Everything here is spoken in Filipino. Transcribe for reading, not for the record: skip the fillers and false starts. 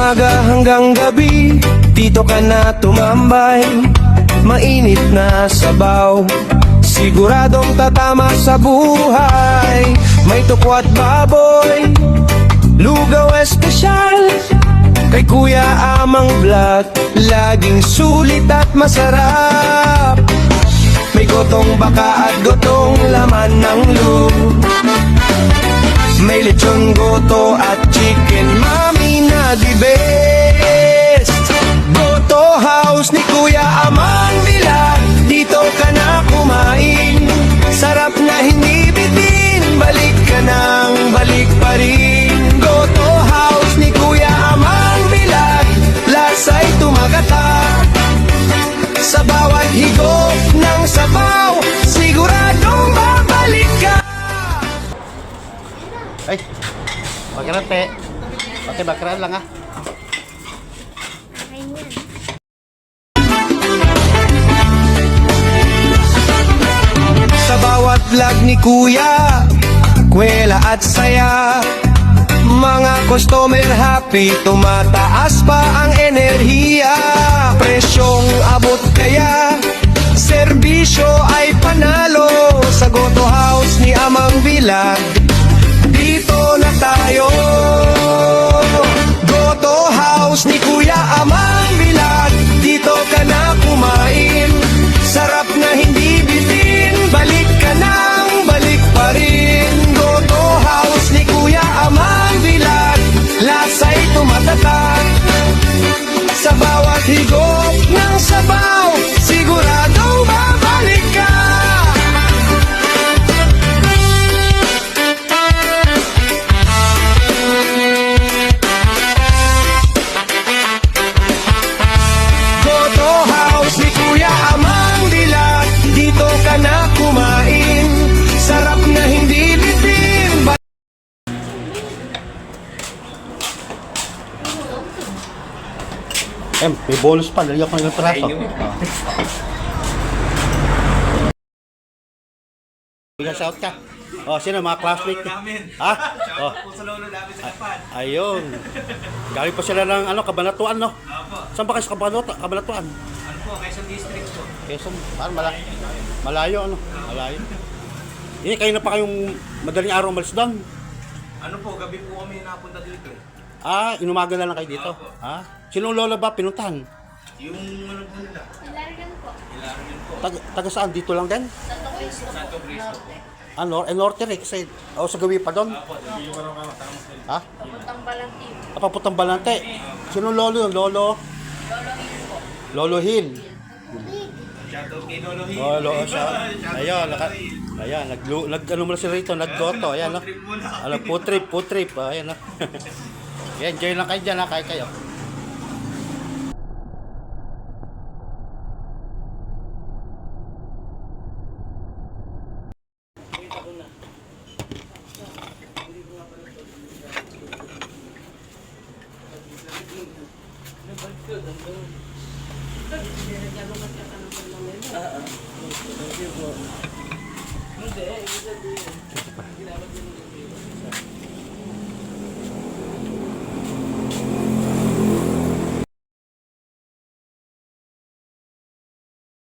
umaga hanggang gabi, dito ka na tumambay. Mainit na sabaw, siguradong tatama sa buhay. May tuko at baboy, lugaw espesyal. Kay Kuya Amang Vlog, laging sulit at masarap. May gotong baka at gotong laman ng loob. May lechon goto at chicken mami na the best. Goto House ni Kuya Amang Vlog, dito ka na kumain. Sarap na hindi bitin, balik ka nang balik pa rin. Goto House ni Kuya Amang Vlog, lasa'y tumagatak. Sa bawat higop ng sabaw, siguradong babalik ka. Ay, bakaran te. Pati bakaran lang ha. Sa bawat vlog ni Kuya, kwela at saya. Mga customer happy, tumataas pa ang enerhiya. Presyong abot kaya, serbisyo ay panalo. Sa Goto House ni Amang Vlog, dito na tayo. Goto House ni Kuya Amang Vlog, dito ka na kumain. Sarap na hindi bitin, balik ka nang balik pa rin. Goto House ni Kuya Amang Vlog, lasa'y tumatatak. Sa bawat higop ng sabaw, siguradong babalik ka. Goto House ni Kuya Amang Vlog, dito ka na kumain. Sarap na hindi bitin. May bonus pa. Lagyan ko ng prato. Shout ka. Oh, sino mga classmate ka? Ha? Oh. Sa lolo namin sa Kapan. Ayun. Galing pa sila ng Kabanatuan, no? Saan ba kayo sa Kabanatuan? Ano po, Quezon District po. Quezon, malayo, ano? Malayo. Kayo na pa kayong madaling araw umalis doon? Ano po, gabi po kami napunta dito eh. Inumaga na lang kayo dito? Sinong lola ba pinuntahan? Yung ano po nila? Ilarigan po. Ilarigan po. Taga saan? Dito lang din? Santo Cristo. Santo Cristo. Norte rin kasi sa gawi pa doon? Ha? Papuntang Balantim. Papuntang Balante. Sino lolo yun? Lolo Lolo Hill po. Hill. Shoutout kay Lolo Hill. Lolo siya. Ayun, ano mo na sila rito, naggoto. Ayan, no? Food trip. Ayan, no? Ayan, enjoy lang kayo dyan, ha? Kaya kayo.